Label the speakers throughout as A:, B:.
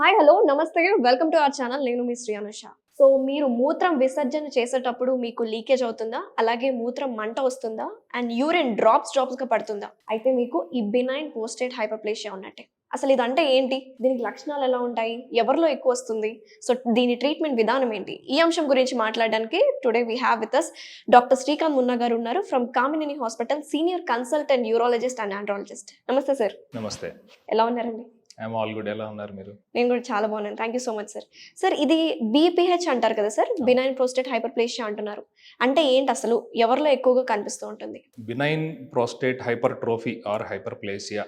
A: Hi hello నమస్తే welcome to our channel. నేను మీ Shri Anusha. So మీరు మూత్రం విసర్జన చేసేటప్పుడు మీకు లీకేజ్ అవుతుందా? అలాగే మూత్రం మంట వస్తుందా? అండ్ యూరిన్ డ్రాప్స్‌గా పడుతుందా? అయితే మీకు ఈ బినైన్ ప్రోస్టేట్ హైపర్‌ప్లేషియా ఉన్నట్టే. అసలు ఇదంటే ఏంటి? దీనికి లక్షణాలు ఎలా ఉంటాయి? ఎవరిలో ఎక్కువ వస్తుంది? సో దీని ట్రీట్మెంట్ విధానం ఏంటి? ఈ అంశం గురించి మాట్లాడడానికి today we have with us doctor Srikanth Munna గారు ఉన్నారు from Kamineni hospital, senior consultant urologist and andrologist. నమస్తే సార్.
B: నమస్తే.
A: ఎలా ఉన్నారండి?
B: I'm all good. ఎలా ఉన్నారు మీరు?
A: నేను కూడా చాలా బాగున్నాను. Thank you so much sir. Sir ఇది బీపీహెచ్ అంటారు కదా సార్, బినైన్ ప్రోస్టేట్ హైపర్‌ప్లేషియా అంటున్నారు. అంటే ఏంటి అసలు? ఎవరిలో ఎక్కువగా కనిపిస్తూ ఉంటుంది?
B: Benign prostate hypertrophy or hyperplasia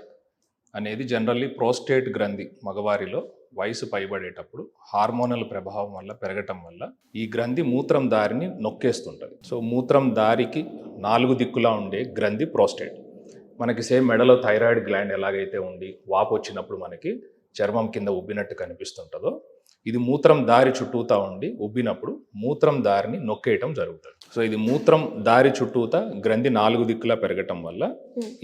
B: అనేది జనరల్లీ ప్రోస్టేట్ గ్రంథి మగవారిలో వయసు పైబడేటప్పుడు హార్మోనల్ ప్రభావం వల్ల పెరగటం వల్ల ఈ గ్రంథి మూత్రం దారిని నొక్కేస్తుంటుంది. సో మూత్రం దారికి 4 దిక్కులా ఉండే గ్రంథి ప్రోస్టేట్. మనకి సేమ్ మెడలో థైరాయిడ్ గ్లాండ్ ఎలాగైతే ఉండి వాపు వచ్చినప్పుడు మనకి చర్మం కింద ఉబ్బినట్టు కనిపిస్తుంటుందో, ఇది మూత్రం దారి చుట్టూతా ఉండి ఉబ్బినప్పుడు మూత్రం దారిని నొక్కేయటం జరుగుతుంది. సో ఇది మూత్రం దారి చుట్టూతా గ్రంథి 4 దిక్కులా పెరగటం వల్ల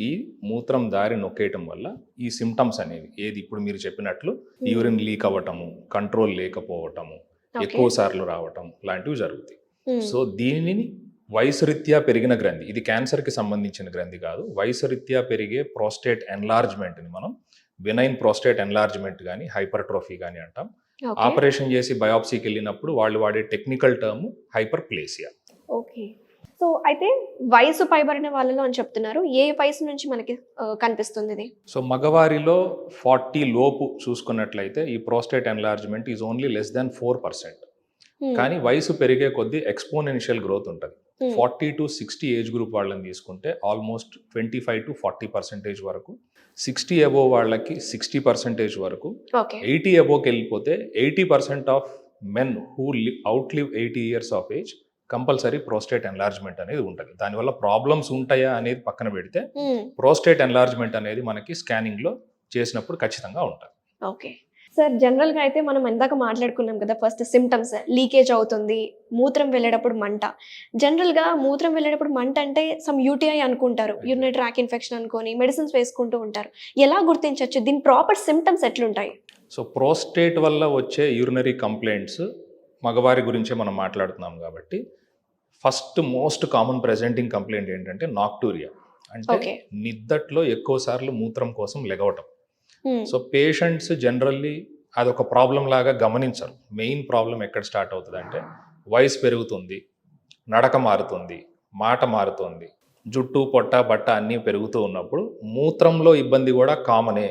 B: ఈ మూత్రం దారి నొక్కేయటం వల్ల ఈ సిమ్టమ్స్ అనేవి ఏది ఇప్పుడు మీరు చెప్పినట్లు యూరిన్ లీక్ అవ్వటము, కంట్రోల్ లేకపోవటము, ఎక్కువ సార్లు రావటం లాంటివి జరుగుతాయి. సో దీనిని వయసురీత్యా పెరిగిన గ్రంథి, ఇది క్యాన్సర్కి సంబంధించిన గ్రంథి కాదు, వయసురీత్యా పెరిగే ప్రోస్టేట్ ఎన్లార్జ్మెంట్ని మనం బినైన్ ప్రోస్టేట్ ఎన్లార్జ్మెంట్ కానీ హైపర్ట్రోఫీ కానీ అంటాం. ఆపరేషన్ చేసి బయాప్సీకి వెళ్ళినప్పుడు వాళ్ళు వాడే technical term hyperplasia.
A: Okay. So అయితే వయసు పైబడిన వాళ్ళలో అని చెప్తున్నారు. ఏ వయసు నుంచి మనకి కనిపిస్తుంది ఇది?
B: సో మగవారిలో 40 లోపు చూసుకున్నట్లయితే ఈ prostate enlargement is only less than 4%. కానీ వయసు పెరిగే కొద్దీ ఎక్స్పోనెన్షియల్ గ్రోత్ ఉంటుంది. 40 to 60 ఏజ్ గ్రూప్ వాళ్ళని తీసుకుంటే ఆల్మోస్ట్ 25 to 40% వరకు, 60 అబోవ్ వాళ్ళకి 60% వరకు, 80 అబోవ్కి వెళ్ళిపోతే 80% of men who outlive 80 years of age compulsory prostate enlargement అనేది ఉంటుంది. దానివల్ల ప్రాబ్లమ్స్ ఉంటాయా అనేది పక్కన పెడితే ప్రోస్టేట్ ఎన్లార్జ్మెంట్ అనేది మనకి స్కానింగ్లో చేసినప్పుడు ఖచ్చితంగా ఉంటుంది.
A: ఓకే సార్, జనరల్గా అయితే మనం ఇందాక మాట్లాడుకున్నాం కదా, ఫస్ట్ సిమ్టమ్స్ లీకేజ్ అవుతుంది, మూత్రం వెళ్ళేటప్పుడు మంట. జనరల్గా మూత్రం వెళ్ళేటప్పుడు మంట అంటే సమ్ యూటీఐ అనుకుంటారు, యూరినరీ ట్రాక్ ఇన్ఫెక్షన్ అనుకొని మెడిసిన్స్ వేసుకుంటూ ఉంటారు. ఎలా గుర్తించవచ్చు? దీని ప్రాపర్ సిమ్టమ్స్ ఎట్లుంటాయి?
B: సో ప్రోస్టేట్ వల్ల వచ్చే యూరినరీ కంప్లైంట్స్ మగవారి గురించే మనం మాట్లాడుతున్నాం కాబట్టి first most common presenting complaint ఏంటంటే నాక్టూరియా, అంటే నిద్దట్లో ఎక్కువ సార్లు మూత్రం కోసం లెగవటం. సో పేషెంట్స్ జనరల్లీ అదొక ప్రాబ్లం లాగా గమనించరు. మెయిన్ ప్రాబ్లం ఎక్కడ స్టార్ట్ అవుతుంది అంటే వయసు పెరుగుతుంది, నడక మారుతుంది, మాట మారుతుంది, జుట్టు పొట్ట బట్ట అన్నీ పెరుగుతూ ఉన్నప్పుడు మూత్రంలో ఇబ్బంది కూడా కామనే,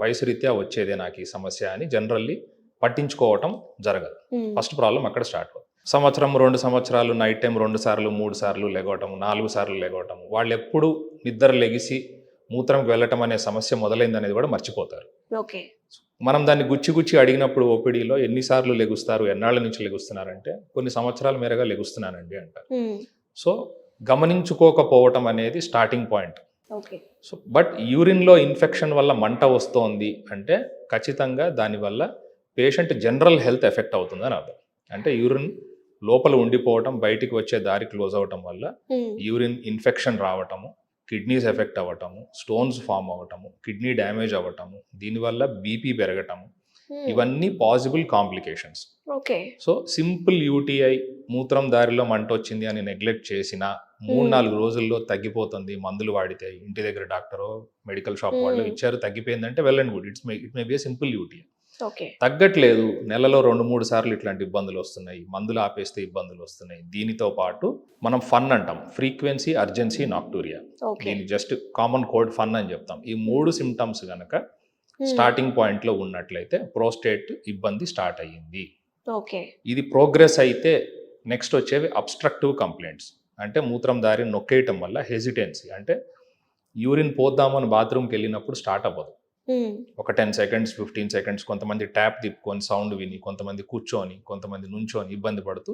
B: వయసు రీత్యా వచ్చేదే నాకు ఈ సమస్య అని జనరల్లీ పట్టించుకోవటం జరగదు. ఫస్ట్ ప్రాబ్లం అక్కడ స్టార్ట్ అవుతుంది. సంవత్సరం 2 సంవత్సరాలు నైట్ టైం 2 సార్లు 3 సార్లు లెగవటం, 4 సార్లు లెగవటం, వాళ్ళు ఎప్పుడు నిద్ర లెగిసి మూత్రంకి వెళ్ళటం అనే సమస్య మొదలైంది అనేది కూడా మర్చిపోతారు. మనం దాన్ని గుచ్చి అడిగినప్పుడు ఓపీడీలో ఎన్నిసార్లు లెగుస్తారు, ఎన్నాళ్ళ నుంచి లెగుస్తున్నారంటే కొన్ని సంవత్సరాల మేరగా లెగుస్తున్నానండి అంటారు. సో గమనించుకోకపోవటం అనేది స్టార్టింగ్ పాయింట్. సో బట్ యూరిన్లో ఇన్ఫెక్షన్ వల్ల మంట వస్తోంది అంటే ఖచ్చితంగా దానివల్ల పేషెంట్ జనరల్ హెల్త్ ఎఫెక్ట్ అవుతుందని అర్థం. అంటే యూరిన్ లోపల ఉండిపోవటం, బయటికి వచ్చే దారి క్లోజ్ అవటం వల్ల యూరిన్ ఇన్ఫెక్షన్ రావటము, కిడ్నీస్ ఎఫెక్ట్ అవ్వటము, స్టోన్స్ ఫామ్ అవ్వటము, కిడ్నీ డ్యామేజ్ అవ్వటము, దీనివల్ల బీపీ పెరగటము, ఇవన్నీ possible complications. So simple UTI మూత్రం దారిలో మంట వచ్చింది అని నెగ్లెక్ట్ చేసిన 3-4 రోజుల్లో తగ్గిపోతుంది, మందులు వాడితే ఇంటి దగ్గర డాక్టరో మెడికల్ షాప్ వాళ్ళు ఇచ్చారు తగ్గిపోయిందంటే well and good, it may be a simple UTI. తగ్గట్లేదు, నెలలో 2-3 సార్లు ఇట్లాంటి ఇబ్బందులు వస్తున్నాయి, మందులు ఆపేస్తే ఇబ్బందులు వస్తున్నాయి. దీనితో పాటు మనం ఫన్ అంటాం, ఫ్రీక్వెన్సీ అర్జెన్సీ నాక్టూరియా, దీన్ని జస్ట్ కామన్ కోడ్ ఫన్ అని చెప్తాం. ఈ 3 సిమ్టమ్స్ గనక స్టార్టింగ్ పాయింట్లో ఉన్నట్లయితే ప్రోస్టేట్ ఇబ్బంది స్టార్ట్ అయ్యింది. ఇది ప్రోగ్రెస్ అయితే నెక్స్ట్ వచ్చేవి అబ్స్ట్రక్టివ్ కంప్లైంట్స్, అంటే మూత్రం దారి నొక్కేయటం వల్ల హెజిటెన్సీ, అంటే యూరిన్ పోద్దామని బాత్రూమ్కి వెళ్ళినప్పుడు స్టార్ట్ అవ్వదు. ఒక 10 seconds 15 seconds కొంతమంది ట్యాప్ తిప్పుకొని సౌండ్ విని, కొంతమంది కూర్చొని, కొంతమంది నుంచొని ఇబ్బంది పడుతూ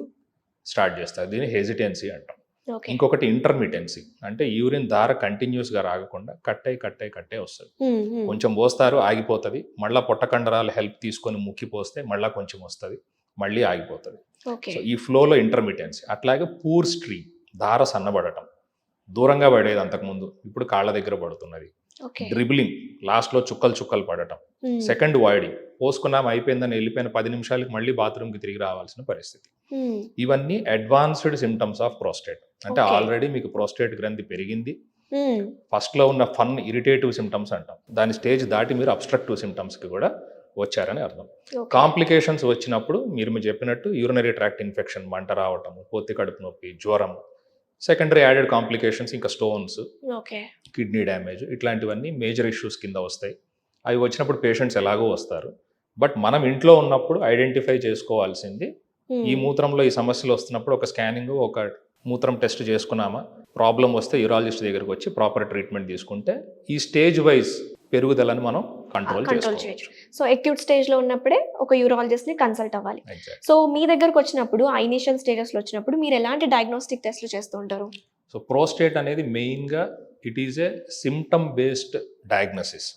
B: స్టార్ట్ చేస్తారు. దీన్ని హెజిటెన్సీ అంటాం. ఇంకొకటి ఇంటర్మిటెన్సీ, అంటే యూరిన్ దార కంటిన్యూస్గా రాగకుండా కట్టే వస్తుంది. కొంచెం పోస్తారు ఆగిపోతుంది, మళ్ళీ పొట్టకండరాలు హెల్ప్ తీసుకొని ముక్కి పోస్తే మళ్ళీ కొంచెం వస్తుంది, మళ్ళీ ఆగిపోతుంది. సో ఈ ఫ్లోలో ఇంటర్మిటెన్సీ. అట్లాగే పూర్ స్ట్రీమ్, దార సన్నబడటం, దూరంగా పడేది అంతకుముందు, ఇప్పుడు కాళ్ళ దగ్గర పడుతున్నది.
A: ఓకే.
B: డ్రిబ్లింగ్, లాస్ట్లో చుక్కలు పడటం. సెకండ్ వాయిడింగ్, పోసుకున్నాం అయిపోయిందని వెళ్ళిపోయిన 10 నిమిషాలకి మళ్ళీ బాత్రూమ్కి తిరిగి రావాల్సిన పరిస్థితి. ఇవన్నీ అడ్వాన్స్డ్ సిమ్టమ్స్ ఆఫ్ ప్రోస్టేట్. అంటే
A: Okay.
B: ఆల్రెడీ మీకు ప్రోస్టేట్ గ్రంథి పెరిగింది, ఫస్ట్లో ఉన్న ఫన్ ఇరిటేటివ్ సిమ్టమ్స్ అంటాం, దాని స్టేజ్ దాటి మీరు అబ్స్ట్రక్టివ్ సిమ్టమ్స్కి కూడా వచ్చారని అర్థం. కాంప్లికేషన్స్ వచ్చినప్పుడు మీరు చెప్పినట్టు యూరినరీ ట్రాక్ట్ ఇన్ఫెక్షన్, మంట రావటము, పొత్తి కడుపు నొప్పి, జ్వరం, సెకండరీ యాడెడ్ కాంప్లికేషన్స్ ఇంకా స్టోన్స్,
A: ఓకే.
B: కిడ్నీ డ్యామేజ్, ఇట్లాంటివన్నీ మేజర్ ఇష్యూస్ కింద వస్తాయి. అవి వచ్చినప్పుడు పేషెంట్స్ ఎలాగో వస్తారు. బట్ మనం ఇంట్లో ఉన్నప్పుడు ఐడెంటిఫై చేసుకోవాల్సింది, ఈ మూత్రంలో ఈ సమస్యలు వస్తున్నప్పుడు ఒక స్కానింగ్, ఒక మూత్రం టెస్ట్ చేసుకున్నామా, ప్రాబ్లం వస్తే యూరాలజిస్ట్ దగ్గరికి వచ్చి ప్రాపర్ ట్రీట్మెంట్ తీసుకుంటే ఈ స్టేజ్ వైజ్ పెరుగుదలను మనం కంట్రోల్
A: చేయొచ్చు. సో అక్యూట్ స్టేజ్ లో ఉన్నప్పుడే ఒక యూరాలజిస్ట్ ని కన్సల్ట్ అవ్వాలి.
B: చేసుకోవాలి.
A: సో మీ దగ్గరకు వచ్చినప్పుడు ఇనిషియల్ స్టేజెస్ లో వచ్చినప్పుడు మీరు ఎలాంటి డయాగ్నోస్టిక్ టెస్ట్లు చేస్తూ ఉంటారు?
B: సో ప్రోస్టేట్ అనేది మెయిన్గా it is a symptom based diagnosis.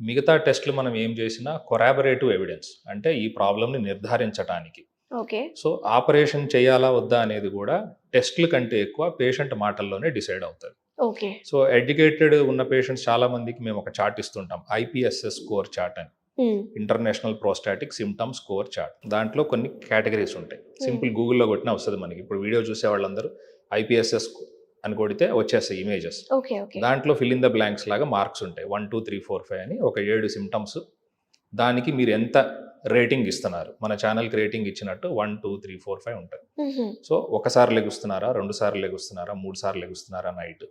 B: మిగతా టెస్ట్లు మనం ఏం చేసినా కొరాబరేటివ్ ఎవిడెన్స్, అంటే ఈ ప్రాబ్లమ్ని నిర్ధారించడానికి.
A: ఓకే.
B: సో ఆపరేషన్ చేయాలా వద్దా అనేది కూడా టెస్ట్ల కంటే ఎక్కువ పేషెంట్ మాటల్లోనే డిసైడ్ అవుతుంది.
A: ఓకే.
B: సో ఎడ్యుకేటెడ్ ఉన్న పేషెంట్స్ చాలా మందికి మేము ఒక చార్ట్ ఇస్తుంటాం, IPSS స్కోర్ చార్ట్ అని, international prostatic symptom score chart. దాంట్లో కొన్ని కేటగిరీస్ ఉంటాయి. సింపుల్ గూగుల్లో కొట్టినా వస్తుంది మనకి. ఇప్పుడు వీడియో చూసే వాళ్ళందరూ IPSS అని కొడితే వచ్చేస్తాయి ఇమేజెస్.
A: ఓకే. ఓకే.
B: దాంట్లో ఫిల్ ఇన్ ద బ్లాంక్స్ లాగా మార్క్స్ ఉంటాయి, 1 2 3 4 5 అని ఒక 7 సిమ్టమ్స్. దానికి మీరు ఎంత రేటింగ్ ఇస్తున్నారు, మన ఛానల్కి రేటింగ్ ఇచ్చినట్టు 1 2 3 4 5 ఉంటుంది. సో ఒకసారి లెగుస్తున్నారా, 2 సార్లు లెగుస్తున్నారా, 3 సార్లు లెగుస్తున్నారా నైట్,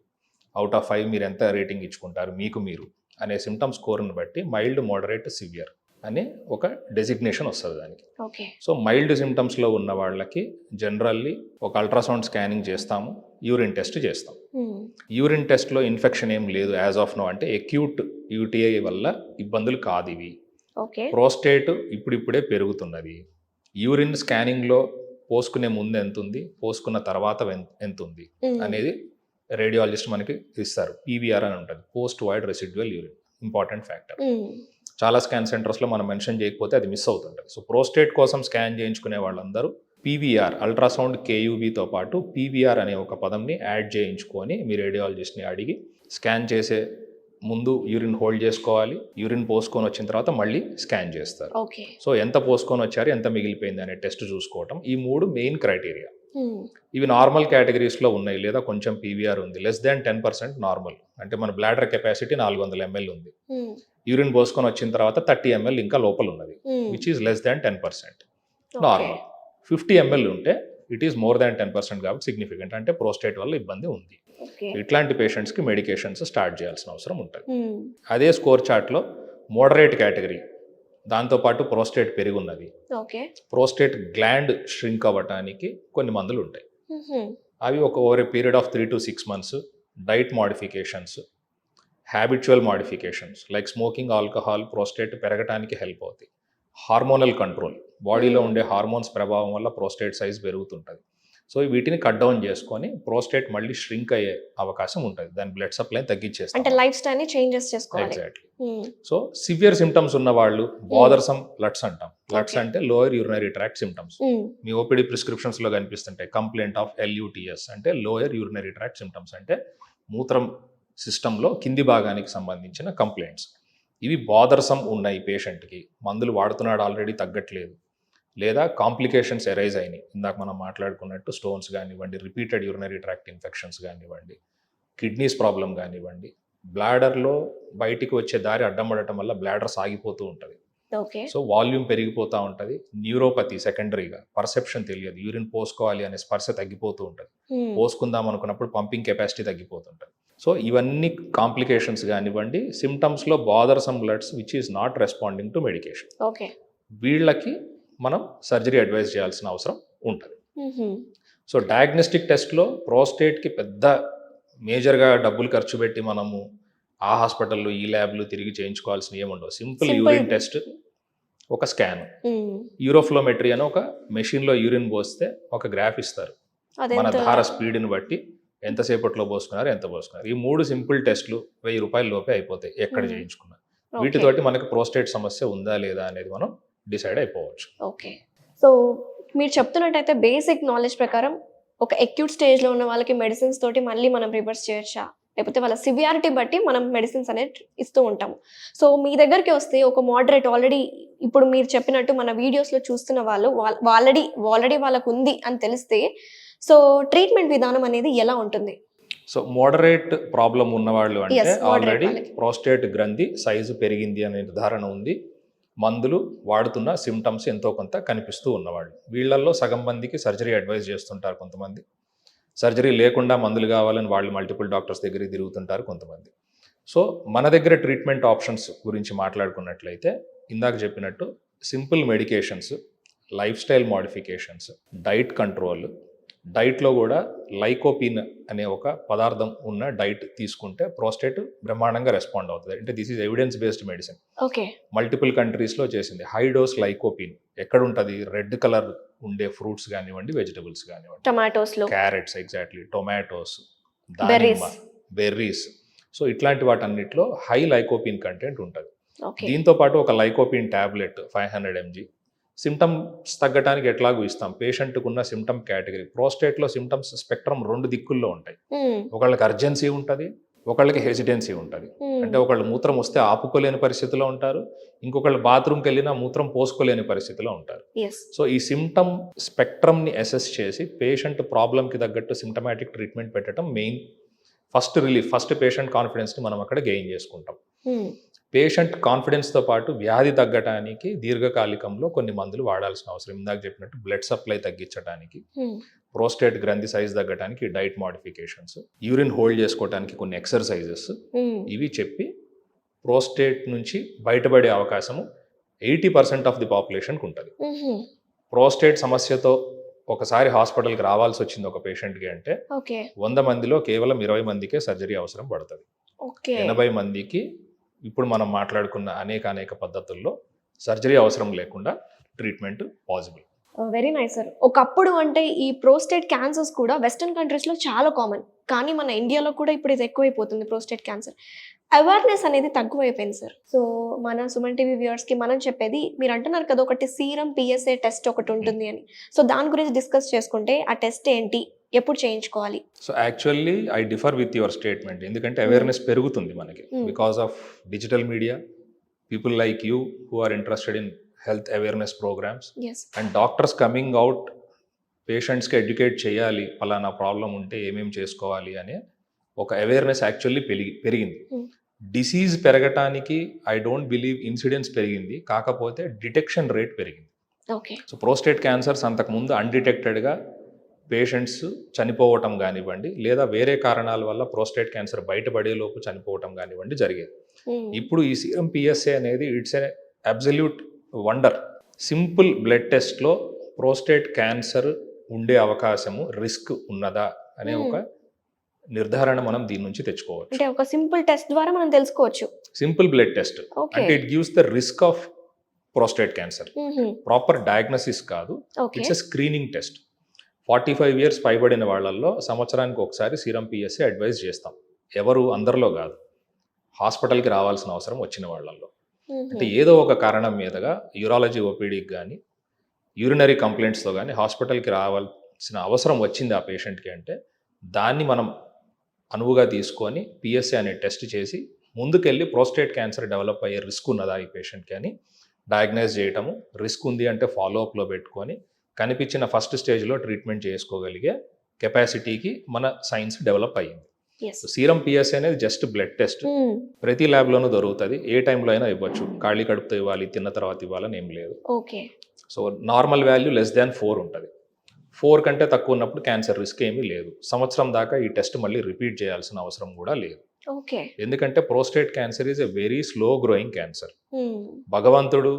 B: అవుట్ ఆఫ్ 5 మీరు ఎంత రేటింగ్ ఇచ్చుకుంటారు మీకు మీరు అనే సిమ్టమ్ స్కోర్ని బట్టి మైల్డ్, మోడరేట్, సివియర్ అనే ఒక డెసిగ్నేషన్ వస్తుంది దానికి.
A: ఓకే.
B: సో మైల్డ్ సిమ్టమ్స్లో ఉన్న వాళ్ళకి జనరల్లీ ఒక అల్ట్రాసౌండ్ స్కానింగ్ చేస్తాము, యూరిన్ టెస్ట్ చేస్తాం. యూరిన్ టెస్ట్లో ఇన్ఫెక్షన్ ఏం లేదు యాజ్ ఆఫ్ నో, అంటే అక్యూట్ UTI వల్ల ఇబ్బందులు కాదు ఇవి.
A: ఓకే.
B: ప్రోస్టేట్ ఇప్పుడిప్పుడే పెరుగుతున్నది. యూరిన్ స్కానింగ్లో పోసుకునే ముందు ఎంత ఉంది, పోసుకున్న తర్వాత ఎంత ఉంది అనేది రేడియాలజిస్ట్ మనకి ఇస్తారు. PVR అని ఉంటుంది, post void residual urine, important factor. చాలా స్కాన్ సెంటర్స్లో మనం మెన్షన్ చేయకపోతే అది మిస్ అవుతుంటుంది. సో ప్రోస్టేట్ కోసం స్కాన్ చేయించుకునే వాళ్ళందరూ PVR, అల్ట్రాసౌండ్ KUVతో పాటు PVR అనే ఒక పదంని యాడ్ చేయించుకొని మీ రేడియాలజిస్ట్ని అడిగి స్కాన్ చేసే ముందు యూరిన్ హోల్డ్ చేసుకోవాలి. యూరిన్ పోసుకొని వచ్చిన తర్వాత మళ్ళీ స్కాన్ చేస్తారు.
A: ఓకే.
B: సో ఎంత పోసుకొని వచ్చారు, ఎంత మిగిలిపోయింది అనే టెస్ట్ చూసుకోవటం, ఈ 3 మెయిన్ క్రైటీరియా. ఇవి నార్మల్ కేటగిరీస్లో ఉన్నాయి, లేదా కొంచెం PVR ఉంది, లెస్ దాన్ 10% నార్మల్, అంటే మన బ్లాడర్ కెపాసిటీ 400 ml ఉంది, యూరిన్ పోసుకొని వచ్చిన తర్వాత 30 ml ఇంకా లోపల ఉన్నది, which is less than 10% normal. 50 ml ఉంటే ఇట్ ఈస్ మోర్ దాన్ 10% కాబట్టి సిగ్నిఫికెంట్, అంటే ప్రోస్టేట్ వల్ల ఇబ్బంది ఉంది. ఇట్లాంటి పేషెంట్స్కి మెడికేషన్స్ స్టార్ట్ చేయాల్సిన అవసరం ఉంటుంది. అదే స్కోర్ చార్ట్లో మోడరేట్ కేటగిరీ, దాంతోపాటు ప్రోస్టేట్ పెరుగున్నది, ప్రోస్టేట్ గ్లాండ్ ష్రింక్ అవ్వటానికి కొన్ని మందులు ఉంటాయి. అవి over a period of 3 to 6 months diet modifications, habitual modifications like smoking, alcohol prostate పెరగటానికి హెల్ప్ అవుతాయి. హార్మోనల్ కంట్రోల్, బాడీలో ఉండే హార్మోన్స్ ప్రభావం వల్ల ప్రోస్టేట్ సైజ్ పెరుగుతుంటుంది. సో వీటిని కట్ డౌన్ చేసుకొని ప్రోస్టేట్ మళ్ళీ ష్రింక్ అయ్యే అవకాశం ఉంటుంది, దాని బ్లడ్ సప్లై తగ్గించేస్తాం.
A: అంటే లైఫ్ స్టైల్ ని చేంజెస్ చేసుకోవాలి.
B: ఎగ్జాక్ట్లీ. సో సివియర్ సిమ్టమ్స్ ఉన్న వాళ్ళు బాదర్సమ్ లట్స్ అంటాం. లట్స్ అంటే లోయర్ యూరినరీ ట్రాక్ట్ సిమ్టమ్స్. మీ OPD ప్రిస్క్రిప్షన్స్ లో కనిపిస్తుంటాయి, కంప్లైంట్ ఆఫ్ LUTS అంటే లోయర్ యూరినరీ ట్రాక్ట్ సిమ్టమ్స్, అంటే మూత్రం సిస్టంలో కింది భాగానికి సంబంధించిన కంప్లైంట్స్. ఇవి బాదర్సమ్ ఉన్నాయి పేషెంట్కి, మందులు వాడుతున్నాడు ఆల్రెడీ తగ్గట్లేదు, లేదా కాంప్లికేషన్స్ ఎరైజ్ అయినాయి, ఇందాక మనం మాట్లాడుకున్నట్టు స్టోన్స్ కానివ్వండి, రిపీటెడ్ యూరినరీ ట్రాక్ట్ ఇన్ఫెక్షన్స్ కానివ్వండి, కిడ్నీస్ ప్రాబ్లం కానివ్వండి, బ్లాడర్లో బయటికి వచ్చే దారి అడ్డం పడటం వల్ల బ్లాడర్ సాగిపోతూ ఉంటుంది. సో వాల్యూమ్ పెరిగిపోతూ ఉంటుంది. న్యూరోపతి సెకండరీగా, పర్సెప్షన్ తెలియదు, యూరిన్ పోసుకోవాలి అనే స్పర్శ తగ్గిపోతూ ఉంటుంది, పోసుకుందాం అనుకున్నప్పుడు పంపింగ్ కెపాసిటీ తగ్గిపోతుంటుంది. సో ఇవన్నీ కాంప్లికేషన్స్ కానివ్వండి, సిమ్టమ్స్లో bothersome bloods which is not responding to medication, వీళ్ళకి మనం సర్జరీ అడ్వైజ్ చేయాల్సిన అవసరం ఉంటుంది. సో డయాగ్నోస్టిక్ టెస్ట్లో ప్రోస్టేట్కి పెద్ద మేజర్గా డబ్బులు ఖర్చు పెట్టి మనము ఆ హాస్పిటల్లో ఈ ల్యాబ్లు తిరిగి చేయించుకోవాల్సిన ఏముండవు. సింపుల్ యూరిన్ టెస్ట్, ఒక స్కాన్, యూరోఫ్లోమెట్రీ అని ఒక మెషిన్లో యూరిన్ పోస్తే ఒక గ్రాఫ్ ఇస్తారు, మన ధార స్పీడ్ని బట్టి ఎంతసేపట్లో పోసుకున్నారు, ఎంత పోసుకున్నారు. ఈ 3 సింపుల్ టెస్ట్లు 1000 రూపాయల లోపే అయిపోతాయి ఎక్కడ చేయించుకున్నారు. వీటితోటి మనకి ప్రోస్టేట్ సమస్య ఉందా లేదా అనేది మనం డిసైడ్ అయిపోవచ్చు.
A: ఓకే. సో మీరు చెప్తున్నట్టయితే బేసిక్ నాలెడ్జ్ ప్రకారం ఒక అక్యూట్ స్టేజ్లో ఉన్న వాళ్ళకి మెడిసిన్స్ తోటి మళ్ళీ మనం రివర్స్ చేయొచ్చా, లేకపోతే వాళ్ళ సివియారిటీ బట్టి మనం మెడిసిన్స్ అనేది ఇస్తూ ఉంటాము. సో మీ దగ్గరికి వస్తే ఒక మోడరేట్ ఆల్రెడీ ఇప్పుడు మీరు చెప్పినట్టు మన వీడియోస్లో చూస్తున్న వాళ్ళు ఆల్రెడీ వాళ్ళకు ఉంది అని తెలిస్తే సో ట్రీట్మెంట్ విధానం అనేది ఎలా ఉంటుంది?
B: సో మోడరేట్ ప్రాబ్లం ఉన్నవాళ్ళు అంటే
A: Yes, moderate
B: ఆల్రెడీ
A: వాళ్ళకి.
B: ప్రోస్టేట్ గ్రంథి సైజు పెరిగింది అనే నిర్ధారణ ఉంది, మందులు వాడుతున్న సిమ్టమ్స్ ఎంతో కొంత కనిపిస్తూ ఉన్నవాళ్ళు. వీళ్ళల్లో సగం మందికి సర్జరీ అడ్వైజ్ చేస్తుంటారు కొంతమంది, సర్జరీ లేకుండా మందులు కావాలని వాళ్ళు మల్టిపుల్ డాక్టర్స్ దగ్గరికి తిరుగుతుంటారు కొంతమంది. సో మన దగ్గర ట్రీట్మెంట్ ఆప్షన్స్ గురించి మాట్లాడుకున్నట్లయితే ఇందాక చెప్పినట్టు simple medications, life style modifications, diet control, డైట్లో కూడా లైకోపిన్ అనే ఒక పదార్థం ఉన్న డైట్ తీసుకుంటే ప్రోస్టేట్ బ్రహ్మాండంగా రెస్పాండ్ అవుతుంది. అంటే this is evidence based medicine.
A: Okay.
B: Multiple కంట్రీస్లో చేసింది. హై డోస్ లైకోపిన్ ఎక్కడ ఉంటుంది? రెడ్ కలర్ ఉండే ఫ్రూట్స్ కానివ్వండి, వెజిటబుల్స్ కానివ్వండి,
A: టొమాటోస్లో,
B: carrots, exactly, tomatoes,
A: Berries.
B: Berries. So ఇట్లాంటి వాటన్నిటిలో హై లైకోపిన్ కంటెంట్ ఉంటుంది.
A: ఓకే.
B: దీంతో పాటు ఒక లైకోపిన్ టాబ్లెట్ 500 mg సిమ్టమ్స్ తగ్గడానికి ఎట్లాగూ ఇస్తాం. పేషెంట్కు ఉన్న సిమ్టమ్ కేటగిరీ, ప్రోస్టేట్లో సిమ్టమ్స్ స్పెక్ట్రమ్ 2 దిక్కుల్లో ఉంటాయి. ఒకళ్ళకి అర్జెన్సీ ఉంటుంది, ఒకళ్ళకి హెసిటెన్సీ ఉంటుంది. అంటే ఒకళ్ళు మూత్రం వస్తే ఆపుకోలేని పరిస్థితిలో ఉంటారు, ఇంకొకళ్ళు బాత్రూమ్కి వెళ్ళినా మూత్రం పోసుకోలేని పరిస్థితిలో ఉంటారు. సో ఈ సిమ్టమ్ స్పెక్ట్రమ్ని అసెస్ చేసి పేషెంట్ ప్రాబ్లంకి తగ్గట్టు సిమ్టమాటిక్ ట్రీట్మెంట్ పెట్టడం main first relief. First patient కాన్ఫిడెన్స్ని మనం అక్కడ గెయిన్ చేసుకుంటాం. పేషెంట్ కాన్ఫిడెన్స్తో పాటు వ్యాధి తగ్గటానికి దీర్ఘకాలికంలో కొన్ని మందులు వాడాల్సిన అవసరం. ఇందాక చెప్పినట్టు బ్లడ్ సప్లై తగ్గించడానికి, ప్రోస్టేట్ గ్రంథి సైజ్ తగ్గడానికి డైట్ మోడిఫికేషన్స్, యూరిన్ హోల్డ్ చేసుకోవడానికి కొన్ని ఎక్సర్సైజెస్, ఇవి చెప్పి ప్రోస్టేట్ నుంచి బయటపడే అవకాశము 80% ఆఫ్ ది పాపులేషన్కి ఉంటుంది. ప్రోస్టేట్ సమస్యతో ఒకసారి హాస్పిటల్కి రావాల్సి వచ్చింది ఒక పేషెంట్కి అంటే 100 మందిలో కేవలం 20 మందికే సర్జరీ అవసరం పడుతుంది. 80 మందికి ఇప్పుడు మనం మాట్లాడుకున్న అనేక పద్ధతుల్లో సర్జరీ అవసరం లేకుండా treatment possible.
A: Very nice sir. ఒకప్పుడు అంటే ఈ ప్రోస్టేట్ క్యాన్సర్స్ కూడా వెస్టర్న్ కంట్రీస్లో చాలా కామన్, కానీ మన ఇండియాలో కూడా ఇప్పుడు ఇది ఎక్కువైపోతుంది ప్రోస్టేట్ క్యాన్సర్. అవేర్నెస్ అనేది తక్కువైపోయింది సార్. సో మన సుమన్ టీవీ వ్యూవర్స్కి మనం చెప్పేది, మీరు అంటున్నారు కదా ఒకటి సీరం పిఎస్ఏ టెస్ట్ ఒకటి ఉంటుంది అని, సో దాని గురించి డిస్కస్ చేసుకుంటే ఆ టెస్ట్ ఏంటి, ఎప్పుడు చేయించుకోవాలి?
B: So actually I differ with your statement. ఎందుకంటే అవేర్నెస్ పెరుగుతుంది మనకి because of digital media, people like you who are interested in health awareness programmes and doctors coming out పేషెంట్స్కి ఎడ్యుకేట్ చేయాలి, పలానా ప్రాబ్లం ఉంటే ఏమేమి చేసుకోవాలి అనే ఒక అవేర్నెస్ యాక్చువల్లీ పెరిగింది. డిసీజ్ పెరగటానికి ఐ డోంట్ బిలీవ్ ఇన్సిడెన్స్ పెరిగింది, కాకపోతే డిటెక్షన్ రేట్ పెరిగింది. సో ప్రోస్టేట్ క్యాన్సర్స్ అంతకుముందు అన్డిటెక్టెడ్గా పేషెంట్స్ చనిపోవటం కానివ్వండి, లేదా వేరే కారణాల వల్ల ప్రోస్టేట్ క్యాన్సర్ బయటపడేలోపు చనిపోవటం కానివ్వండి జరిగేది. ఇప్పుడు ఈ సీరం పిఎస్ఏ అనేది it's a absolute wonder. Simple blood టెస్ట్లో ప్రోస్టేట్ క్యాన్సర్ ఉండే అవకాశము, రిస్క్ ఉన్నదా అనే ఒక నిర్ధారణ మనం దీని నుంచి తెచ్చుకోవచ్చు.
A: అంటే ఒక సింపుల్ టెస్ట్ ద్వారా మనం తెలుసుకోవచ్చు.
B: సింపుల్ బ్లడ్ టెస్ట్ అంటే it gives the risk of prostate cancer. Proper diagnosis కాదు, it's a screening test. 45 years పైబడిన వాళ్ళల్లో సంవత్సరానికి ఒకసారి సీరం పిఎస్ఏ అడ్వైజ్ చేస్తాం. ఎవరు అందరిలో కాదు, హాస్పిటల్కి రావాల్సిన అవసరం వచ్చిన వాళ్ళల్లో. అంటే ఏదో ఒక కారణం మీదుగా యూరాలజీ ఓపీడీకి కానీ యూరినరీ కంప్లైంట్స్తో కానీ హాస్పిటల్కి రావాల్సిన అవసరం వచ్చింది ఆ పేషెంట్కి అంటే దాన్ని మనం అనువుగా తీసుకొని పిఎస్ఏ అనే టెస్ట్ చేసి ముందుకెళ్ళి ప్రోస్టేట్ క్యాన్సర్ డెవలప్ అయ్యే రిస్క్ ఉన్నదా ఈ పేషెంట్కి అని డయాగ్నైజ్ చేయటము, రిస్క్ ఉంది అంటే ఫాలోఅప్లో పెట్టుకొని కనిపించిన ఫస్ట్ స్టేజ్లో ట్రీట్మెంట్ చేసుకోగలిగే కెపాసిటీకి మన సైన్స్ డెవలప్ అయ్యింది. సీరం పిఎస్ఏ అనేది జస్ట్ బ్లడ్ టెస్ట్, ప్రతి ల్యాబ్లోనూ దొరుకుతుంది, ఏ టైంలో అయినా ఇవ్వచ్చు. ఖాళీ కడుపుతో ఇవ్వాలి, తిన్న తర్వాత ఇవ్వాలని ఏం లేదు. సో నార్మల్ వాల్యూ <4 ఉంటుంది. 4 కంటే తక్కువ ఉన్నప్పుడు క్యాన్సర్ రిస్క్ ఏమీ లేదు. సంవత్సరం దాకా ఈ టెస్ట్ మళ్ళీ రిపీట్ చేయాల్సిన అవసరం కూడా లేదు. ఎందుకంటే prostate cancer is a very slow growing cancer. భగవంతుడు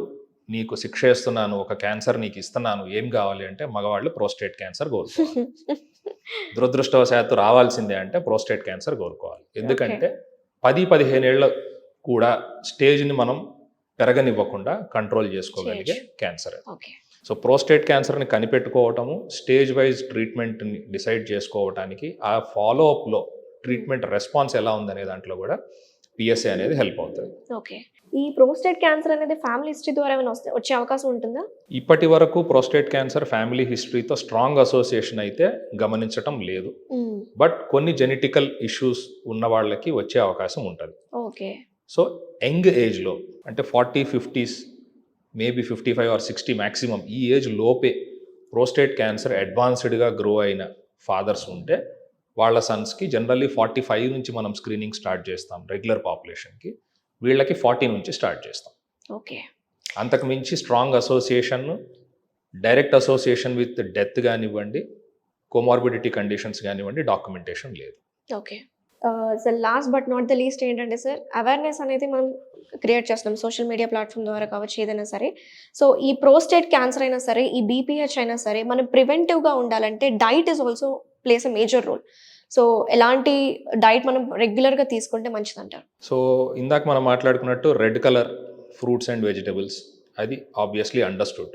B: నీకు శిక్ష ఇస్తున్నాను, ఒక క్యాన్సర్ నీకు ఇస్తున్నాను, ఏం కావాలి అంటే మగవాళ్ళు ప్రోస్టేట్ క్యాన్సర్ కోరుకోవాలి. దురదృష్టవశాత్తు రావాల్సిందే అంటే ప్రోస్టేట్ క్యాన్సర్ కోరుకోవాలి. ఎందుకంటే 10-15 ఏళ్ళ కూడా స్టేజ్ని మనం పెరగనివ్వకుండా కంట్రోల్ చేసుకోగలిగే క్యాన్సర్. సో ప్రోస్టేట్ క్యాన్సర్ని కనిపెట్టుకోవటము, స్టేజ్ వైజ్ ట్రీట్మెంట్ని డిసైడ్ చేసుకోవటానికి, ఆ ఫాలోఅప్లో ట్రీట్మెంట్ రెస్పాన్స్ ఎలా ఉందనే దాంట్లో కూడా పిఎస్ఏ అనేది హెల్ప్ అవుతుంది.
A: ఓకే. ఈ ప్రోస్టేట్ క్యాన్సర్ అనేది ఫ్యామిలీ హిస్టరీ ద్వారా ఏమైనా వచ్చే అవకాశం ఉంటుందా?
B: ఇప్పటి వరకు ప్రోస్టేట్ క్యాన్సర్ ఫ్యామిలీ హిస్టరీతో స్ట్రాంగ్ అసోసియేషన్ అయితే గమనించటం లేదు. బట్ కొన్ని జెనెటికల్ ఇష్యూస్ ఉన్న వాళ్ళకి వచ్చే అవకాశం ఉంటుంది.
A: ఓకే.
B: సో యంగ్ ఏజ్లో అంటే 40-50s, మేబీ 55 or 60 మ్యాక్సిమం, ఈ ఏజ్ లోపే ప్రోస్టేట్ క్యాన్సర్ అడ్వాన్స్డ్గా గ్రో అయిన ఫాదర్స్ ఉంటే వాళ్ళ సన్స్కి జనరల్లీ 45 నుంచి మనం స్క్రీనింగ్ స్టార్ట్ చేస్తాం రెగ్యులర్ పాపులేషన్కి. వీళ్ళకి 40 నుంచి స్టార్ట్ చేస్తాం.
A: ఓకే.
B: అంతకు మించి strong association, direct association with death కానివ్వండి, కోమార్బిడిటీ కండిషన్స్ కానివ్వండి, డాక్యుమెంటేషన్ లేదు.
A: Okay. Sir last but not the least ఏంటంటే సార్, అవేర్నెస్ అనేది మనం క్రియేట్ చేస్తున్నాం సోషల్ మీడియా ప్లాట్ఫామ్ ద్వారా కావచ్చు, ఏదైనా సరే. సో ఈ ప్రోస్టేట్ క్యాన్సర్ అయినా సరే, ఈ బీపీహెచ్ అయినా సరే, మనం ప్రివెంటివ్గా ఉండాలంటే diet is also plays a major role. So ఎలాంటి డైట్ మనం రెగ్యులర్గా తీసుకుంటే మంచిది అంటారు?
B: సో ఇందాక మనం మాట్లాడుకున్నట్టు red colour fruits and vegetables, అది ఆబ్వియస్లీ అండర్స్టూడ్.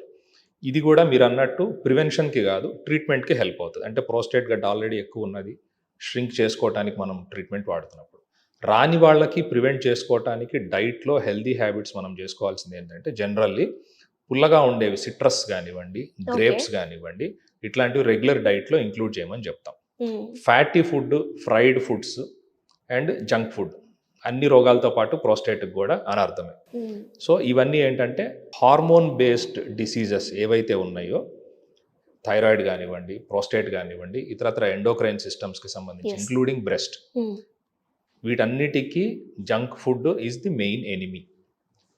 B: ఇది కూడా మీరు అన్నట్టు ప్రివెన్షన్కి కాదు, ట్రీట్మెంట్కి హెల్ప్ అవుతుంది. అంటే ప్రోస్టేట్ గడ్డ ఆల్రెడీ ఎక్కువ ఉన్నది, ష్రింక్ చేసుకోవడానికి మనం ట్రీట్మెంట్ వాడుతున్నప్పుడు, రాని వాళ్ళకి ప్రివెంట్ చేసుకోవడానికి డైట్లో హెల్దీ హ్యాబిట్స్ మనం చేసుకోవాల్సింది ఏంటంటే, జనరల్లీ పుల్లగా ఉండేవి సిట్రస్ కానివ్వండి, గ్రేప్స్ కానివ్వండి, ఇట్లాంటివి రెగ్యులర్ డైట్లో ఇంక్లూడ్ చేయమని చెప్తాం. Fatty food, fried foods and junk food అన్ని రోగాలతో పాటు ప్రోస్టేట్కి కూడా అనర్థమే. సో ఇవన్నీ ఏంటంటే హార్మోన్ బేస్డ్ డిసీజెస్ ఏవైతే ఉన్నాయో, థైరాయిడ్ కానివ్వండి, ప్రోస్టేట్ కానివ్వండి, ఇతరత్ర ఎండోక్రైన్ సిస్టమ్స్కి సంబంధించి ఇంక్లూడింగ్ బ్రెస్ట్, వీటన్నిటికీ junk food is the main enemy.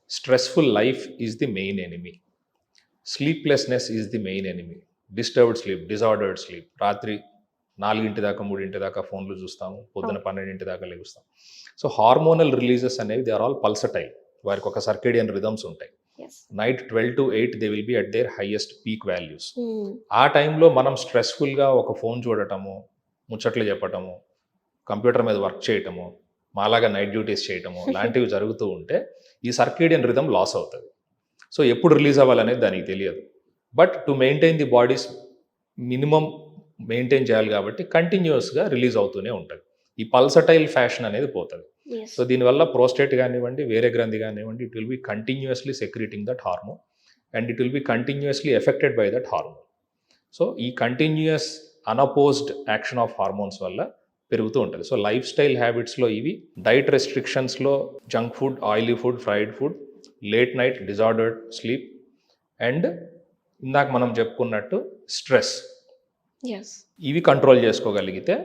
B: Stressful life is the main enemy. Sleeplessness is the main enemy. Disturbed sleep, disordered sleep, రాత్రి 4 దాకా 3 దాకా ఫోన్లు చూస్తాము, పొద్దున 12 దాకా లేగుస్తాం. సో హార్మోనల్ రిలీజెస్ అనేవి దే ఆర్ ఆల్ పల్సటైల్, వారికి ఒక సర్కేడియన్ రిథమ్స్ ఉంటాయి. Night 12 to 8 they will be at their highest peak values. ఆ టైంలో మనం స్ట్రెస్ఫుల్గా ఒక ఫోన్ చూడటము, ముచ్చట్లు చెప్పటము, కంప్యూటర్ మీద వర్క్ చేయటము, మాలాగా నైట్ డ్యూటీస్ చేయటము లాంటివి జరుగుతూ ఉంటే ఈ సర్కేడియన్ రిథమ్ లాస్ అవుతుంది. సో ఎప్పుడు రిలీజ్ అవ్వాలనేది దానికి తెలియదు. But to maintain the bodies minimum maintain చేయాలి కాబట్టి కంటిన్యూస్గా రిలీజ్ అవుతూనే ఉంటుంది. ఈ పల్సటైల్ ఫ్యాషన్ అనేది పోతుంది. సో దీనివల్ల ప్రోస్టేట్ కానివ్వండి, వేరే గ్రంథి కానివ్వండి, it will be continuously secreting that hormone and it will be continuously affected by that hormone. So ఈ continuous unopposed action of hormones వల్ల పెరుగుతూ ఉంటుంది. సో లైఫ్ స్టైల్ హ్యాబిట్స్లో ఇవి, డైట్ రెస్ట్రిక్షన్స్లో junk food, oily food, fried food, late night, disordered sleep and ఇందాక మనం చెప్పుకున్నట్టు స్ట్రెస్, ఇవి కంట్రోల్ చేసుకోగలిగితే,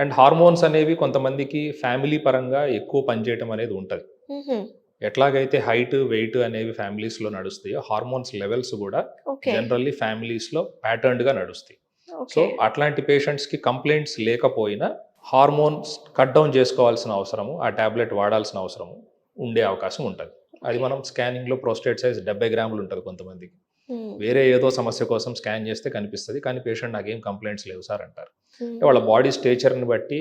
B: అండ్ హార్మోన్స్ అనేవి కొంతమందికి ఫ్యామిలీ పరంగా ఎక్కువ పనిచేయటం అనేది ఉంటుంది. ఎట్లాగైతే హైట్, వెయిట్ అనేవి ఫ్యామిలీస్లో నడుస్తాయో, హార్మోన్స్ లెవెల్స్ కూడా జనరల్లీ ఫ్యామిలీస్లో ప్యాటర్న్డ్గా నడుస్తాయి. సో అట్లాంటి పేషెంట్స్కి కంప్లైంట్స్ లేకపోయినా హార్మోన్స్ కట్ డౌన్ చేసుకోవాల్సిన అవసరము, ఆ ట్యాబ్లెట్ వాడాల్సిన అవసరము ఉండే అవకాశం ఉంటుంది. అది మనం స్కానింగ్లో ప్రోస్టేట్ సైజ్ 70 గ్రాములు ఉంటుంది కొంతమందికి. వేరే ఏదో సమస్య కోసం స్కాన్ చేస్తే కనిపిస్తుంది, కానీ పేషెంట్ నాకేం కంప్లైంట్స్ లేవు సార్ అంటారు. వాళ్ళ బాడీ స్టేచర్ని బట్టి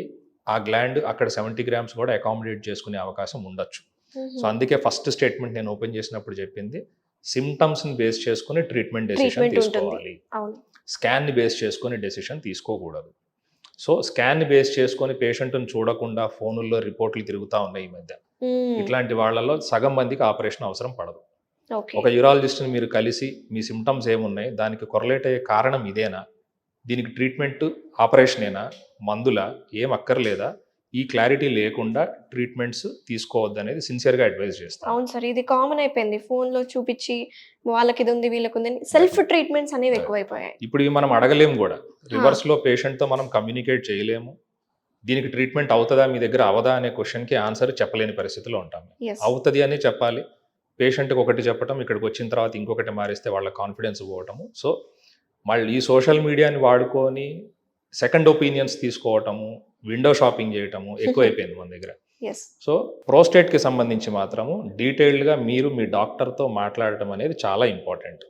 B: ఆ గ్లాండ్ అక్కడ 70 గ్రామ్స్ కూడా అకామిడేట్ చేసుకునే అవకాశం ఉండొచ్చు. సో అందుకే ఫస్ట్ స్టేట్మెంట్ నేను ఓపెన్ చేసినప్పుడు చెప్పింది, సిమ్టమ్స్ని బేస్ చేసుకుని ట్రీట్మెంట్ డెసిషన్ తీసుకోవాలి, స్కాన్ని బేస్ చేసుకుని డెసిషన్ తీసుకోకూడదు. సో స్కాన్ని బేస్ చేసుకొని పేషెంట్ని చూడకుండా ఫోనుల్లో రిపోర్ట్లు తిరుగుతూ ఉన్నాయి ఈ మధ్య. ఇట్లాంటి వాళ్ళలో సగం మందికి ఆపరేషన్ అవసరం పడదు. ఒక యూరాలజిస్ట్ని మీరు కలిసి మీ సిమ్టమ్స్ ఏమున్నాయి, దానికి కొరలేట్ అయ్యే కారణం ఇదేనా, దీనికి ట్రీట్మెంట్ ఆపరేషనేనా, మందులా, ఏం అక్కర్లేదా, ఈ క్లారిటీ లేకుండా ట్రీట్మెంట్స్ తీసుకోవద్దు అనేది సిన్సియర్గా అడ్వైజ్ చేస్తాను.
A: అవును సార్, ఇది కామన్ అయిపోయింది. ఫోన్లో చూపించి వాళ్ళకి ఇది ఉంది, వీళ్ళకి ఉంది, సెల్ఫ్ ట్రీట్మెంట్స్ అనేవి ఎక్కువైపోయాయి.
B: ఇప్పుడు ఇవి మనం అడగలేము కూడా, రివర్స్లో పేషెంట్తో మనం కమ్యూనికేట్ చేయలేము. దీనికి ట్రీట్మెంట్ అవుతుందా మీ దగ్గర, అవదా అనే క్వశ్చన్కి ఆన్సర్ చెప్పలేని పరిస్థితిలో ఉంటాము. అవుతుంది అని చెప్పాలి, పేషెంట్కి ఒకటి చెప్పటం, ఇక్కడికి వచ్చిన తర్వాత ఇంకొకటి మారిస్తే వాళ్ళ కాన్ఫిడెన్స్ పోవటము. సో మళ్ళీ ఈ సోషల్ మీడియాని వాడుకొని సెకండ్ ఒపీనియన్స్ తీసుకోవటము, విండో షాపింగ్ చేయటము ఎక్కువైపోయింది మన దగ్గర. సో ప్రోస్టేట్కి సంబంధించి మాత్రము డీటెయిల్డ్గా మీరు మీ డాక్టర్తో మాట్లాడటం అనేది చాలా important,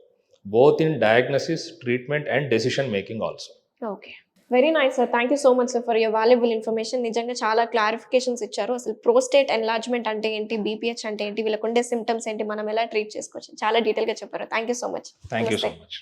B: both in diagnosis, treatment and decision making also.
A: Okay, very nice sir. Thank you so much sir for your valuable information. నిజంగా చాలా క్లారిఫికేషన్స్ ఇచ్చారు. అసలు ప్రోస్టేట్ ఎన్లార్జ్మెంట్ అంటే ఏంటి, బీపీహెచ్ అంటే ఏంటి, వీళ్ళకు ఉండే సిమ్టమ్స్ ఏంటి, మనం ఎలా ట్రీట్ చేసుకోవచ్చు, చాలా డీటెయిల్గా చెప్పారు. Thank you so much.
B: Thank you so much.